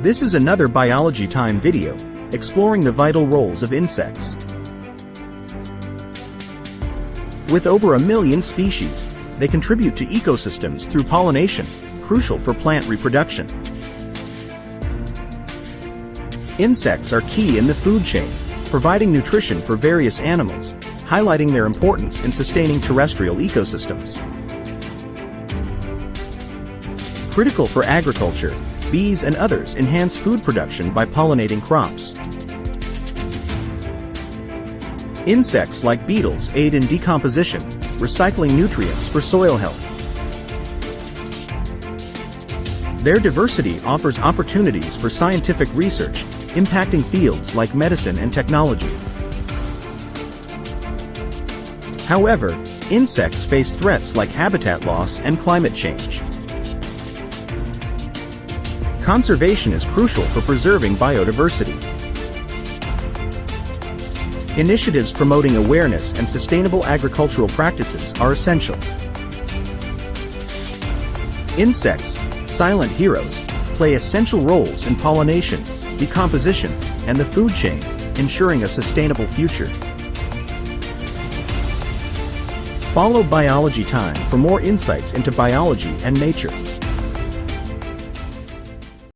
This is another Biology Time video, exploring the vital roles of insects. With over 1 million species, they contribute to ecosystems through pollination, crucial for plant reproduction. Insects are key in the food chain, providing nutrition for various animals, highlighting their importance in sustaining terrestrial ecosystems. Critical for agriculture, bees and others enhance food production by pollinating crops. Insects like beetles aid in decomposition, recycling nutrients for soil health. Their diversity offers opportunities for scientific research, impacting fields like medicine and technology. However, insects face threats like habitat loss and climate change. Conservation is crucial for preserving biodiversity. Initiatives promoting awareness and sustainable agricultural practices are essential. Insects, silent heroes, play essential roles in pollination, decomposition, and the food chain, ensuring a sustainable future. Follow Biology Time for more insights into biology and nature.